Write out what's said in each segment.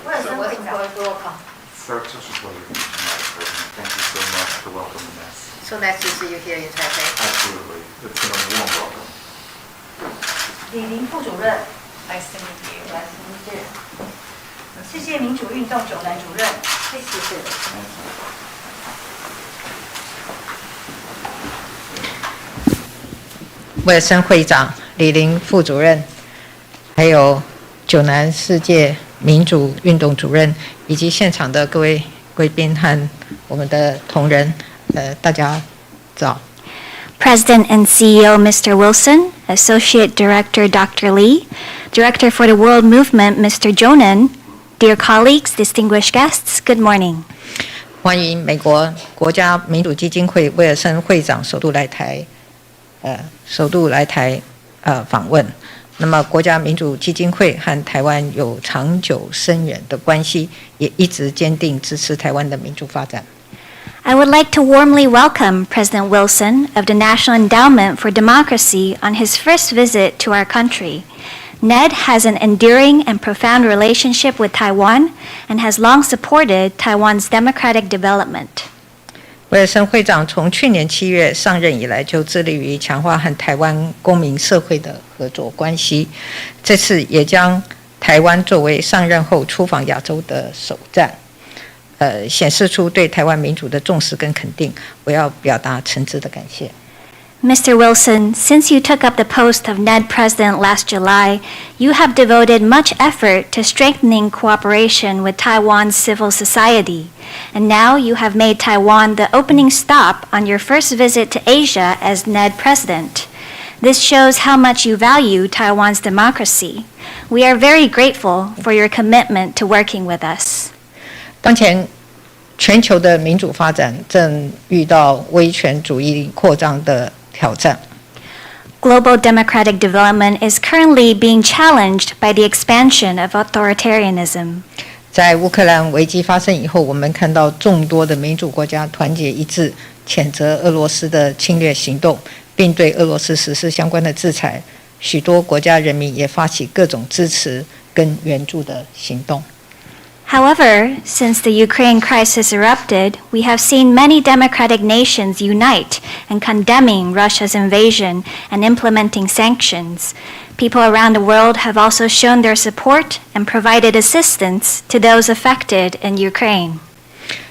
威尔森会长。It's such a pleasure, Madam President. Thank you so much for welcoming us. So nice to see you here in Taipei. Absolutely. It's been a warm welcome. 李林副主任， Nice to meet you. 来谢谢。世界民主运动九南主任，谢谢。威尔森会长、李林副主任，还有九南世界民主运动主任，以及现场的各位贵宾和我们的同仁，大家早。President and CEO Mr. Wilson, Associate Director Dr. Lee, Director for the World Movement Mr. Jonan, dear colleagues, distinguished guests, good morning. 欢迎美国国家民主基金会威尔森会长首度来台访问。那么，国家民主基金会和台湾有长久深远的关系，也一直坚定支持台湾的民主发展。I would like to warmly welcome President Wilson of the National Endowment for Democracy on his first visit to our country. NED has an enduring and profound relationship with Taiwan and has long supported Taiwan's democratic development. 威尔森会长从去年7月上任以来，就致力于强化和台湾公民社会的合作关系。这次也将台湾作为上任后出访亚洲的首站，显示出对台湾民主的重视跟肯定。我要表达诚挚的感谢。Mr. Wilson, since you took up the post of NED President last July, you have devoted much effort to strengthening cooperation with Taiwan's civil society. And now you have made Taiwan the opening stop on your first visit to Asia as NED President. This shows how much you value Taiwan's democracy. We are very grateful for your commitment to working with us. 当前全球的民主发展正遇到威权主义扩张的挑战。Global democratic development is currently being challenged by the expansion of authoritarianism. 在乌克兰危机发生以后，我们看到众多的民主国家团结一致，谴责俄罗斯的侵略行动，并对俄罗斯实施相关的制裁。许多国家人民也发起各种支持跟援助的行动。However, since the Ukraine crisis erupted, we have seen many democratic nations unite in condemning Russia's invasion and implementing sanctions. People around the world have also shown their support and provided assistance to those affected in Ukraine.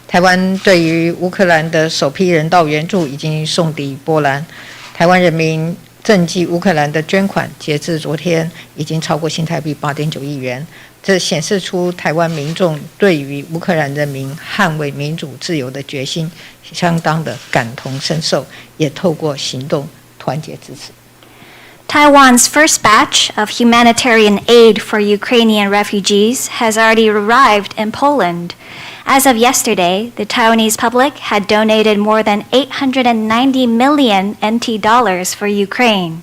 台湾对于乌克兰的首批人道援助已经送抵波兰。台湾人民赈济乌克兰的捐款，截至昨天已经超过新台币8.9亿元。这显示出台湾民众对于乌克兰人民捍卫民主自由的决心相当的感同身受，也透过行动团结支持。Taiwan's first batch of humanitarian aid for Ukrainian refugees has already arrived in Poland. As of yesterday, the Taiwanese public had donated more than 890 million NT dollars for Ukraine.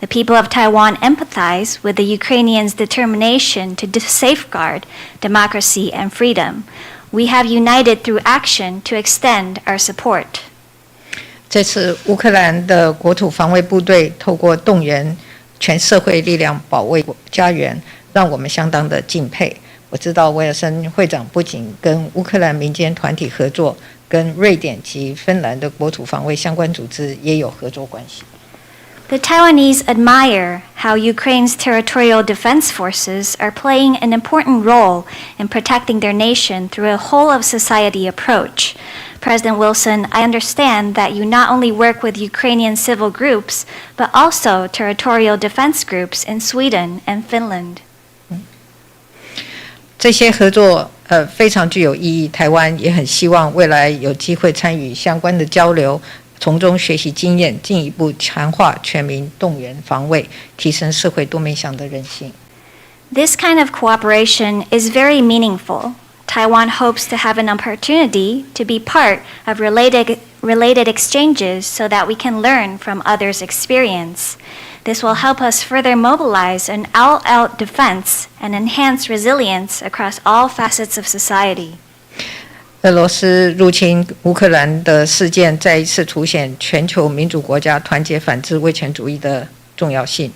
The people of Taiwan empathize with the Ukrainians' determination to safeguard democracy and freedom. We have united through action to extend our support. 这次乌克兰的国土防卫部队透过动员全社会力量保卫家园，让我们相当的敬佩。我知道威尔森会长不仅跟乌克兰民间团体合作，跟瑞典及芬兰的国土防卫相关组织也有合作关系。The Taiwanese admire how Ukraine's territorial defense forces are playing an important role in protecting their nation through a whole-of-society approach. President Wilson, I understand that you not only work with Ukrainian civil groups, but also territorial defense groups in Sweden and Finland. 这些合作非常具有意义，台湾也很希望未来有机会参与相关的交流，从中学习经验，进一步强化全民动员防卫，提升社会多面向的韧性。This kind of cooperation is very meaningful. Taiwan hopes to have an opportunity to be part of related exchanges so that we can learn from others' experience. This will help us further mobilize an all-out defense and enhance resilience across all facets of society. 俄罗斯入侵乌克兰的事件再一次凸显全球民主国家团结反制威权主义的重要性。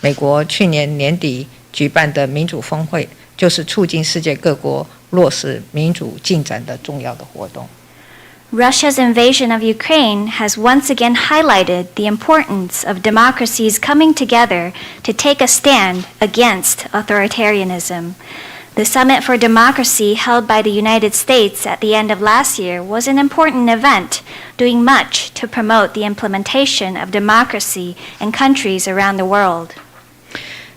美国去年年底举办的民主峰会就是促进世界各国落实民主进展的重要的活动。Russia's invasion of Ukraine has once again highlighted the importance of democracies coming together to take a stand against authoritarianism. The Summit for Democracy held by the United States at the end of last year was an important event, doing much to promote the implementation of democracy in countries around the world.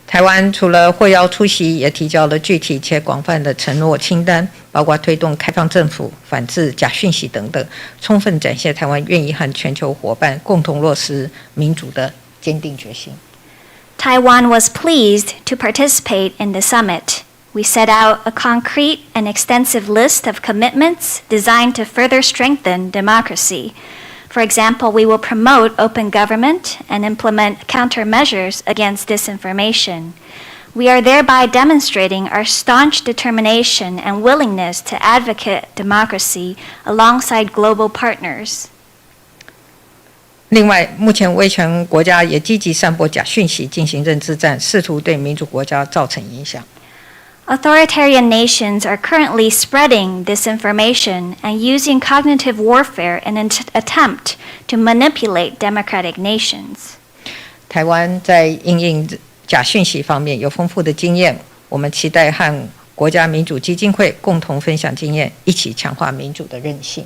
台湾除了获邀出席，也提交了具体且广泛的承诺清单，包括推动开放政府、反制假讯息等等，充分展现台湾愿意和全球伙伴共同落实民主的坚定决心。Taiwan was pleased to participate in the summit. We set out a concrete and extensive list of commitments designed to further strengthen democracy. For example, we will promote open government and implement countermeasures against disinformation. We are thereby demonstrating our staunch determination and willingness to advocate democracy alongside global partners. 另外，目前威权国家也积极散播假讯息，进行认知战，试图对民主国家造成影响。Authoritarian nations are currently spreading disinformation and using cognitive warfare in an attempt to manipulate democratic nations. 台湾在因应假讯息方面有丰富的经验，我们期待和国家民主基金会共同分享经验，一起强化民主的韧性。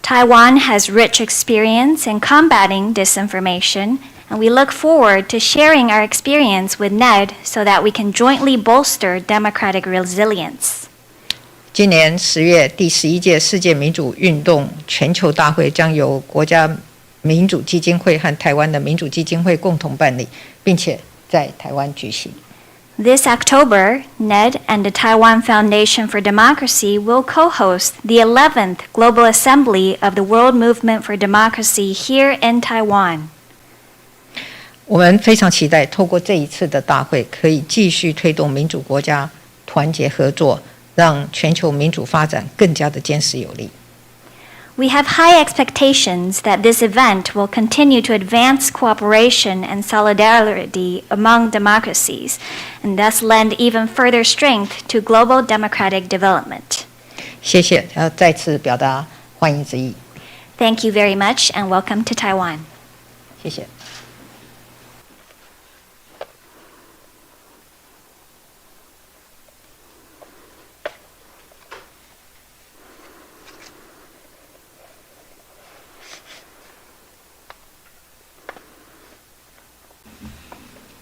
Taiwan has rich experience in combating disinformation, and we look forward to sharing our experience with NED so that we can jointly bolster democratic resilience. 今年10月，第11届世界民主运动全球大会将由国家民主基金会和台湾的民主基金会共同办理，并且在台湾举行。This October, NED and the Taiwan Foundation for Democracy will co-host the 11th Global Assembly of the World Movement for Democracy here in Taiwan. 我们非常期待透过这一次的大会，可以继续推动民主国家团结合作，让全球民主发展更加的坚实有力。We have high expectations that this event will continue to advance cooperation and solidarity among democracies, and thus lend even further strength to global democratic development. 谢谢，再次表达欢迎之意。Thank you very much, and welcome to Taiwan. 谢谢。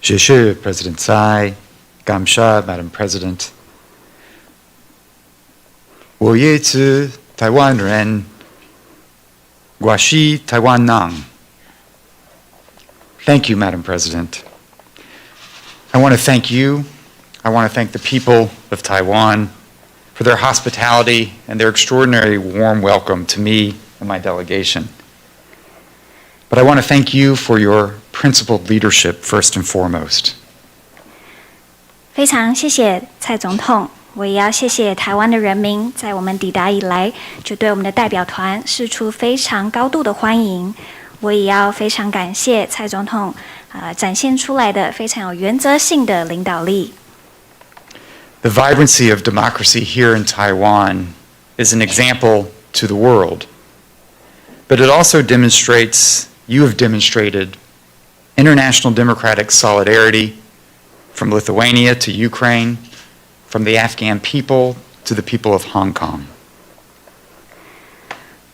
谢谢 President Tsai, Gamsha, Madam President. 我也是台湾人，我是台湾人。Thank you, Madam President. I want to thank you. I want to thank the people of Taiwan for their hospitality and their extraordinary warm welcome to me and my delegation. But I want to thank you for your principled leadership first and foremost. 非常谢谢蔡总统，我也要谢谢台湾的人民，在我们抵达以来就对我们的代表团释出非常高度的欢迎。我也要非常感谢蔡总统展现出来的非常有原则性的领导力。The vibrancy of democracy here in Taiwan is an example to the world, but it also demonstrates, you have demonstrated, international democratic solidarity from Lithuania to Ukraine, from the Afghan people to the people of Hong Kong.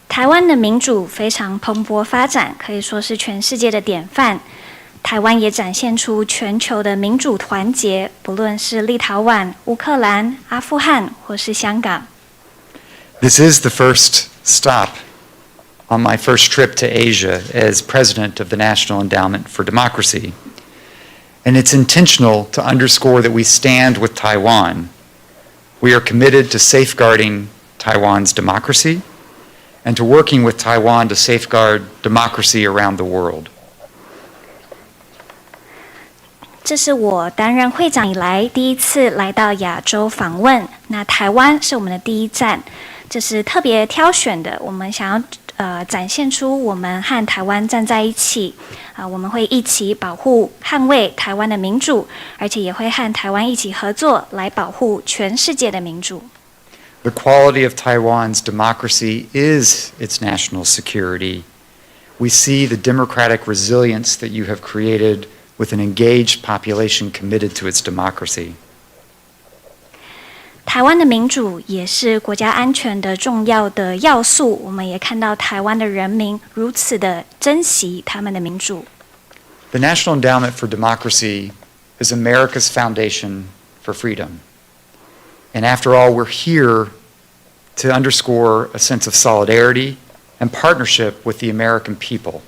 台湾的民主非常蓬勃发展，可以说是全世界的典范。台湾也展现出全球的民主团结，不论是立陶宛、乌克兰、阿富汗或是香港。This is the first stop on my first trip to Asia as president of the National Endowment for Democracy. And it's intentional to underscore that we stand with Taiwan. We are committed to safeguarding Taiwan's democracy and to working with Taiwan to safeguard democracy around the world. 这是我担任会长以来第一次来到亚洲访问，那台湾是我们的第一站，这是特别挑选的，我们想要展现出我们和台湾站在一起，我们会一起保护、捍卫台湾的民主，而且也会和台湾一起合作来保护全世界的民主。The quality of Taiwan's democracy is its national security. We see the democratic resilience that you have created with an engaged population committed to its democracy. 台湾的民主也是国家安全的重要的要素，我们也看到台湾的人民如此的珍惜他们的民主。The National Endowment for Democracy is America's foundation for freedom. And after all, we're here to underscore a sense of solidarity and partnership with the American people.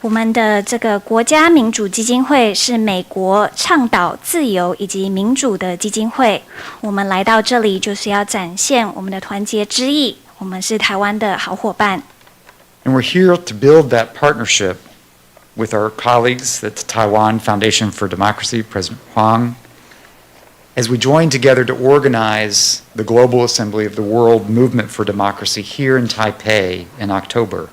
我们的这个国家民主基金会是美国倡导自由以及民主的基金会。我们来到这里就是要展现我们的团结之意，我们是台湾的好伙伴。And we're here to build that partnership with our colleagues at the Taiwan Foundation for Democracy, President Huang, as we join together to organize the Global Assembly of the World Movement for Democracy here in Taipei in October.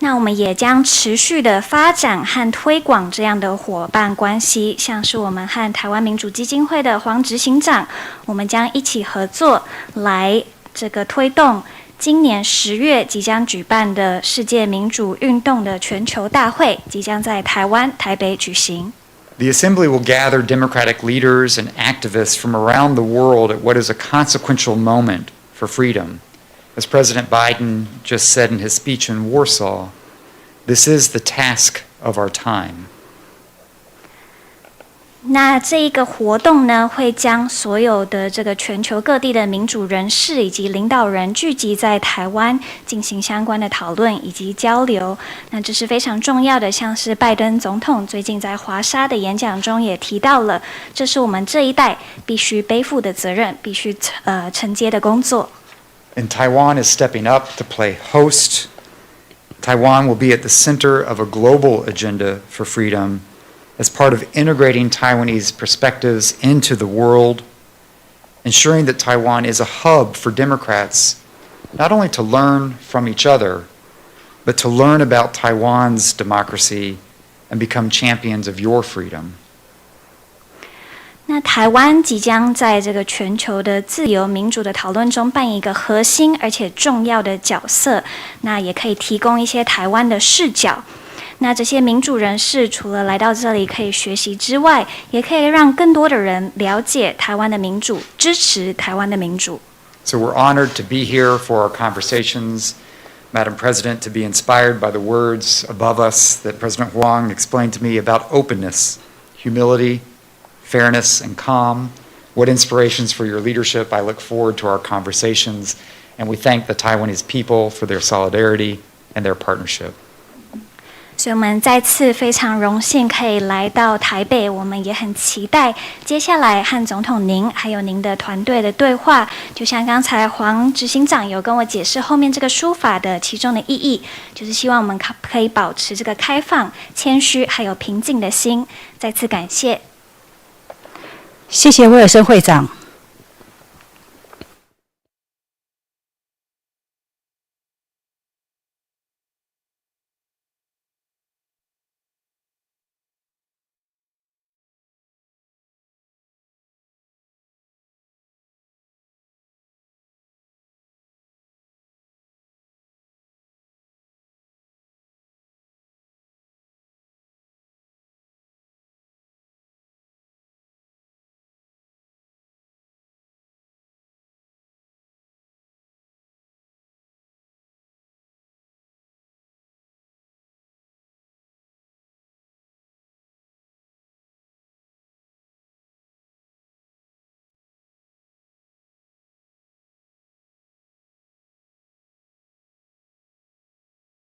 那我们也将持续的发展和推广这样的伙伴关系，像是我们和台湾民主基金会的黄执行长，我们将一起合作来这个推动今年10月即将举办的世界民主运动的全球大会，即将在台湾台北举行。The Assembly will gather democratic leaders and activists from around the world at what is a consequential moment for freedom. As President Biden just said in his speech in Warsaw, this is the task of our time. 那这一个活动呢，会将所有的这个全球各地的民主人士以及领导人聚集在台湾，进行相关的讨论以及交流。那这是非常重要的，像是拜登总统最近在华沙的演讲中也提到了，这是我们这一代必须背负的责任，必须承接的工作。And Taiwan is stepping up to play host. Taiwan will be at the center of a global agenda for freedom as part of integrating Taiwanese perspectives into the world, ensuring that Taiwan is a hub for Democrats not only to learn from each other, but to learn about Taiwan's democracy and become champions of your freedom. 那台湾即将在这个全球的自由民主的讨论中扮演一个核心而且重要的角色，那也可以提供一些台湾的视角。那这些民主人士除了来到这里可以学习之外，也可以让更多的人了解台湾的民主，支持台湾的民主。So we're honored to be here for our conversations, Madam President, to be inspired by the words above us that President Huang explained to me about openness, humility, fairness, and calm. What inspirations for your leadership. I look forward to our conversations, and we thank the Taiwanese people for their solidarity and their partnership. 所以我们再次非常荣幸可以来到台北，我们也很期待接下来和总统您还有您的团队的对话。就像刚才黄执行长有跟我解释后面这个书法的其中的意义，就是希望我们可以保持这个开放、谦虚还有平静的心。再次感谢。谢谢威尔森会长。